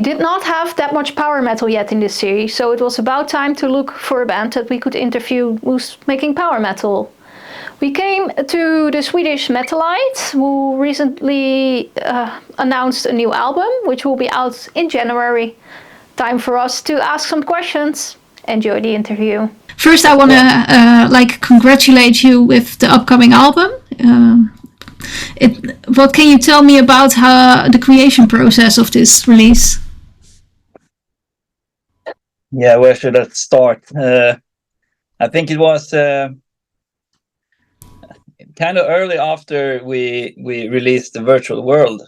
We did not have that much power metal yet in this series, so it was about time to look for a band that we could interview who's making power metal. We came to the Swedish Metalite, who recently announced a new album, which will be out in January. Time for us to ask some questions. Enjoy the interview. First, I want to congratulate you with the upcoming album. What can you tell me about the creation process of this release? Yeah, where should I start? I think it was kind of early after we released the Virtual World.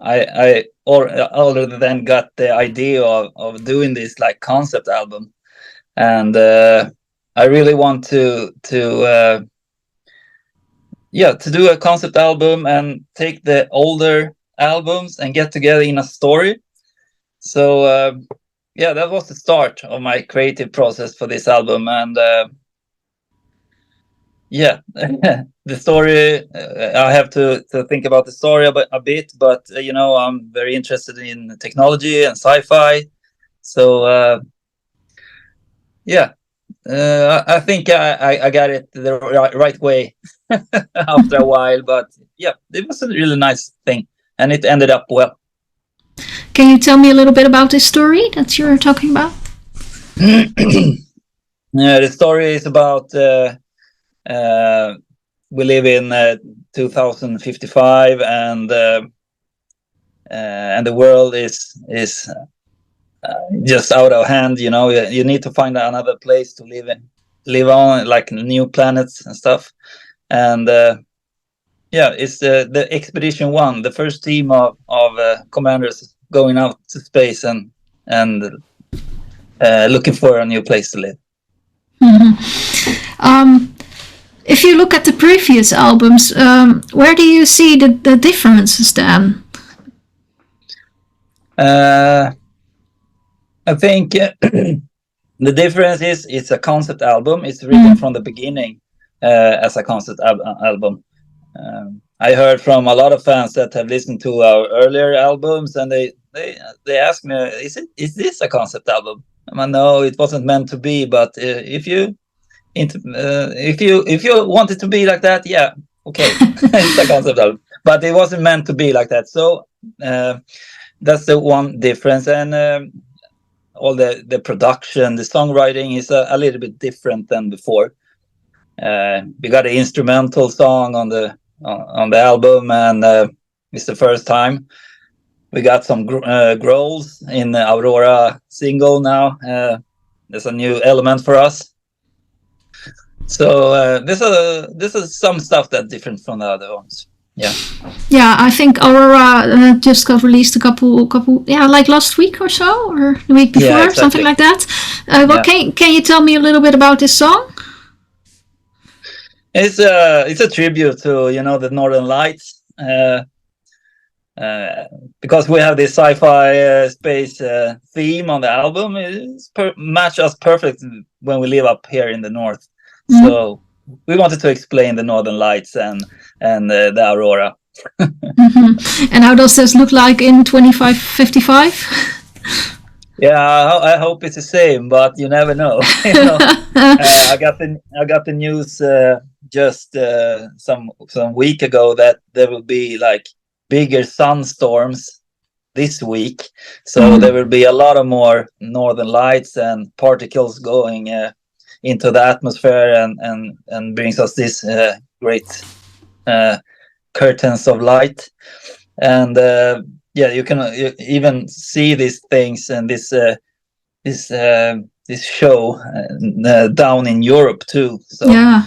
I already then got the idea of doing this like concept album, and I really want to do a concept album and take the older albums and get together in a story. So that was the start of my creative process for this album, and the story, I have to think about the story a bit, but I'm very interested in technology and sci-fi, so I think I got it the right way after a while, but it was a really nice thing, and it ended up well. Can you tell me a little bit about this story that you're talking about? The story is about we live in 2055, and the world is just out of hand. You need to find another place to live on, like new planets and stuff. And it's the Expedition 1, the first team of commanders going out to space and looking for a new place to live. Mm-hmm. If you look at the previous albums, where do you see the differences then? I think the difference is it's a concept album. It's written from the beginning as a concept album. I heard from a lot of fans that have listened to our earlier albums, and they ask me, is this a concept album? No, it wasn't meant to be, but if you want it to be like that, yeah, okay. It's a concept album, but it wasn't meant to be like that. So that's the one difference, and all the production, the songwriting is a little bit different than before. We got an instrumental song on the album, and it's the first time. We got some growls in the Aurora single now. There's a new element for us. So this is some stuff that's different from the other ones. Yeah. Yeah, I think Aurora just got released a couple, like last week or so, or the week before, exactly. Something like that. Can you tell me a little bit about this song? It's a tribute to the Northern Lights, because we have this sci-fi space theme on the album. It's match us perfect when we live up here in the north. Mm-hmm. So we wanted to explain the Northern Lights and the Aurora. Mm-hmm. And how does this look like in 2555? Yeah, I hope it's the same, but you never know. I got the news just some week ago that there will be like bigger sunstorms this week, so there will be a lot of more Northern Lights and particles going into the atmosphere, and brings us this great curtains of light, and you can even see these things and this show down in Europe too. So yeah.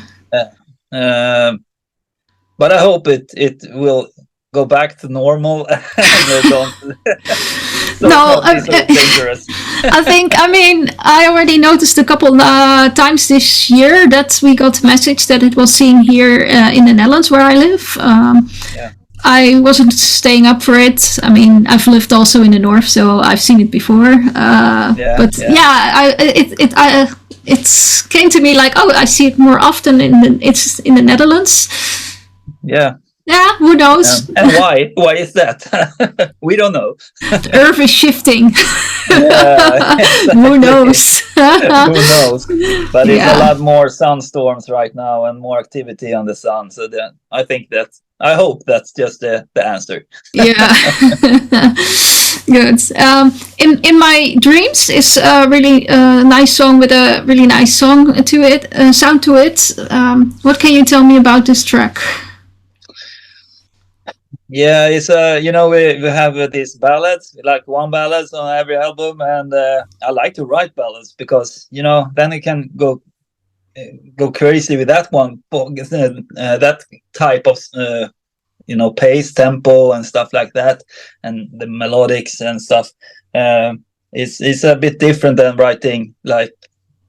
But I hope it will go back to normal. Dangerous. I already noticed a couple times this year that we got a message that it was seen here in the Netherlands where I live. I wasn't staying up for it. I've lived also in the north, so I've seen it before. It came to me like, oh, I see it more often it's in the Netherlands. Yeah. Yeah, who knows? And why? Why is that? We don't know. The Earth is shifting. Yeah, exactly. Who knows? Who knows? But it's a Yeah. lot more sunstorms right now and more activity on the sun. So I hope that's just the answer. Yeah. Good. In my dreams is a really nice song with a really nice song to it, sound to it. What can you tell me about this track? Yeah, it's we have these ballads, like one ballads on every album, and I like to write ballads because then I can go crazy with that one, that type of pace, tempo, and stuff like that, and the melodics and stuff. It's a bit different than writing like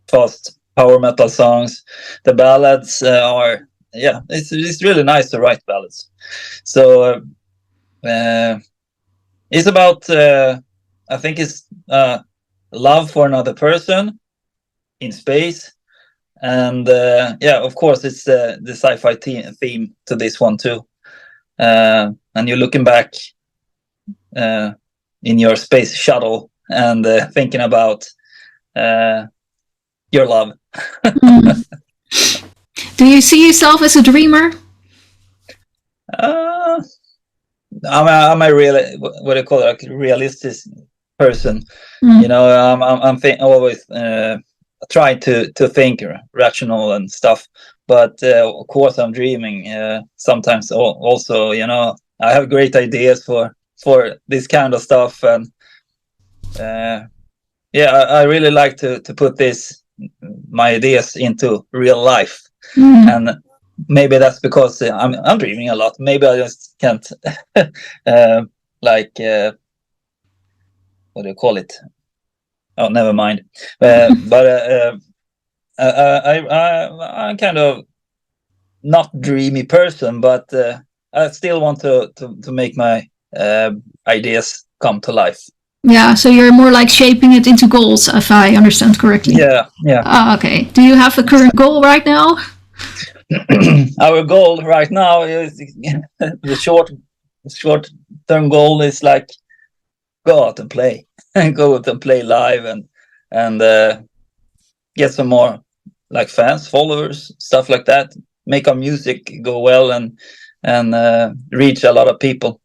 fast power metal songs. The ballads it's really nice to write ballads. So it's about I think it's love for another person in space, and of course it's the sci-fi theme to this one too. And you're looking back in your space shuttle and thinking about your love. Mm. Do you see yourself as a dreamer? I'm a really, what do you call it, like realistic person. Mm. I'm always trying to think rational and stuff. But of course, I'm dreaming. Sometimes also, I have great ideas for this kind of stuff, and I really like to put my ideas into real life. Mm. And maybe that's because I'm dreaming a lot. Maybe I just can't what do you call it? Oh, never mind. But I'm kind of not dreamy person, but I still want to make my ideas come to life. Yeah, so you're more like shaping it into goals, if I understand correctly. Yeah. Okay. Do you have a current goal right now? Our goal right now is the short term goal is like go out and play and go out and play live and get some more like fans, followers, stuff like that. Make our music go well and reach a lot of people.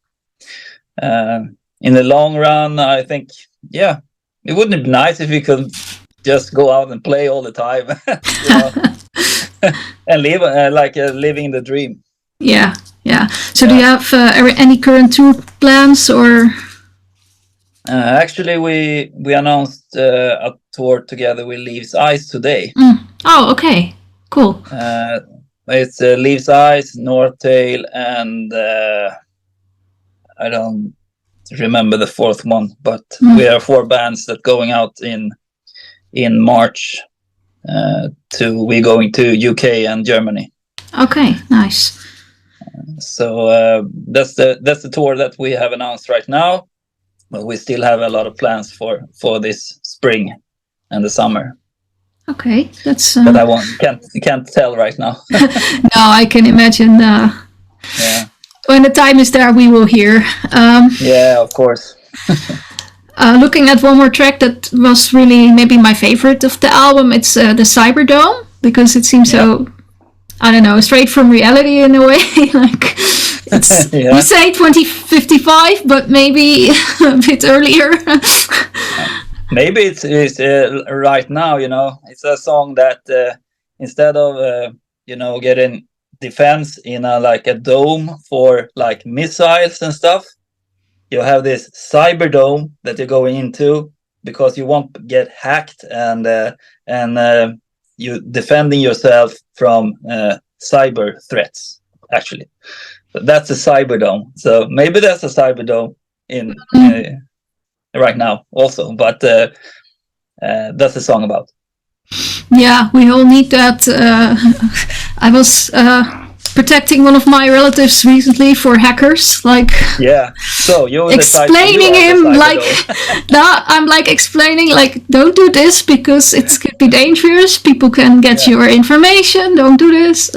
In the long run, I think it wouldn't be nice if we could just go out and play all the time, and live living the dream. Yeah. So do you have any current tour plans or? Actually, we announced a tour together with Leaves Eyes today. Oh, okay, cool. It's Leaves Eyes, North Tail, and I don't remember the fourth one, but we are 4 bands that going out in March. We're going to UK and Germany. Okay, nice. So that's the tour that we have announced right now. But we still have a lot of plans for this spring and the summer. Okay, that's. But I can't tell right now. No, I can imagine. When the time is there, we will hear. Yeah, of course. Looking at one more track that was really maybe my favorite of the album, it's the Cyberdome, because it seems so, I don't know, straight from reality in a way. Like it's we say 2055, but maybe a bit earlier. Maybe it's right now. It's a song that instead of getting defense in a dome for like missiles and stuff, you have this Cyberdome that you're going into because you won't get hacked and you defending yourself from cyber threats. Actually, that's a Cyberdome. So maybe that's a Cyberdome in right now also, but that's the song about. Yeah, we all need that. I was protecting one of my relatives recently for hackers, so you explaining him I'm explaining don't do this because it could be dangerous, people can get your information, don't do this.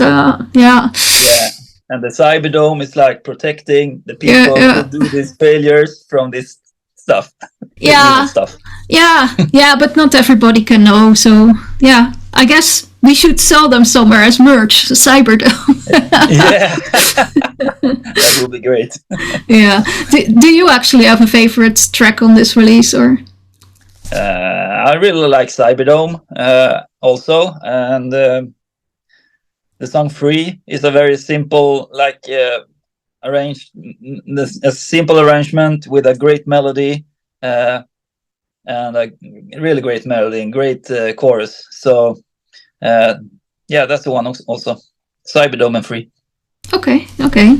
and the Cyberdome is like protecting the people who do these failures from this stuff. Yeah, stuff. Yeah, but not everybody can know. So yeah, I guess we should sell them somewhere as merch. Cyberdome. Yeah, that would be great. Yeah. Do you actually have a favorite track on this release, or? I really like Cyberdome also, and the song "Free" is a very simple, like arranged, a simple arrangement with a great melody, and a really great melody and great chorus. So yeah, that's the one also. Cyberdome and "Free." Okay,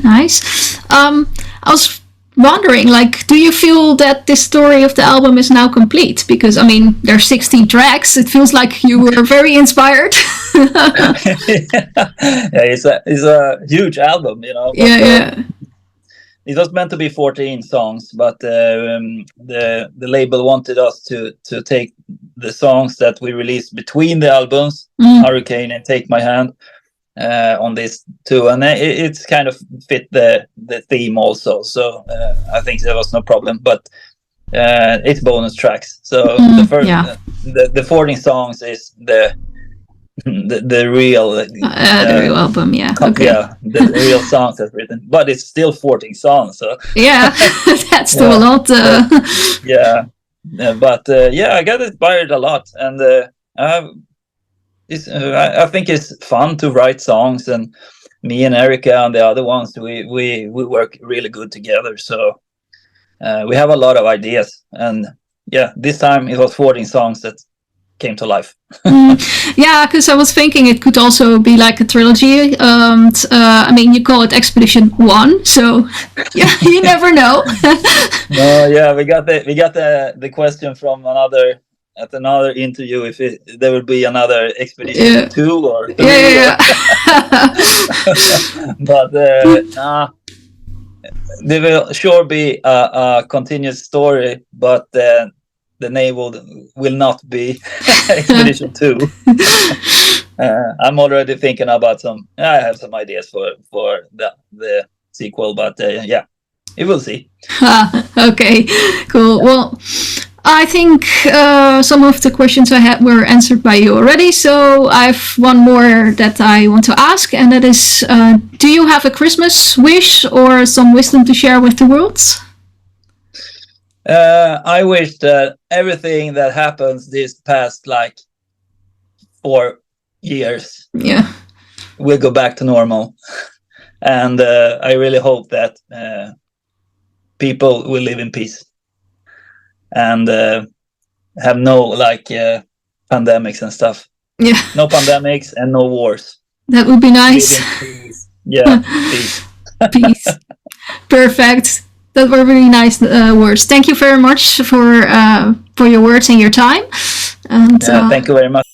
nice. I was wondering, like, do you feel that this story of the album is now complete? Because, I mean, there's 16 tracks. It feels like you were very inspired. Yeah, it's a huge album, you know. But, yeah. It was meant to be 14 songs, but the label wanted us to take the songs that we released between the albums, Hurricane and Take My Hand, on this too, and it's kind of fit the theme also. So I think there was no problem, but it's bonus tracks. So the first, the 14 songs is the real the real album. Yeah, okay. Yeah, the real songs that's written, but it's still 14 songs. So yeah, that's still a lot. Yeah, but yeah, I got inspired a lot, and I think it's fun to write songs, and me and Erica and the other ones, we work really good together. So we have a lot of ideas, and yeah, this time it was 14 songs that came to life. Yeah, because I was thinking it could also be like a trilogy. I mean, you call it Expedition 1, so yeah, you never know. No, yeah, we got the question from another interview if there would be another Expedition 2 or 3. Yeah. But there will sure be a continuous story, but the name will not be Expedition 2. I'm already thinking about I have some ideas for the sequel, but yeah, we will see. Okay, cool. Well, I think some of the questions I had were answered by you already, so I have one more that I want to ask, and that is, do you have a Christmas wish or some wisdom to share with the world? I wish that everything that happens this past 4 years will go back to normal, and I really hope that people will live in peace and have no pandemics and stuff. Yeah, no pandemics and no wars. That would be nice. Yeah, peace. Peace. Perfect. That were really nice words. Thank you very much for your words and your time. And thank you very much.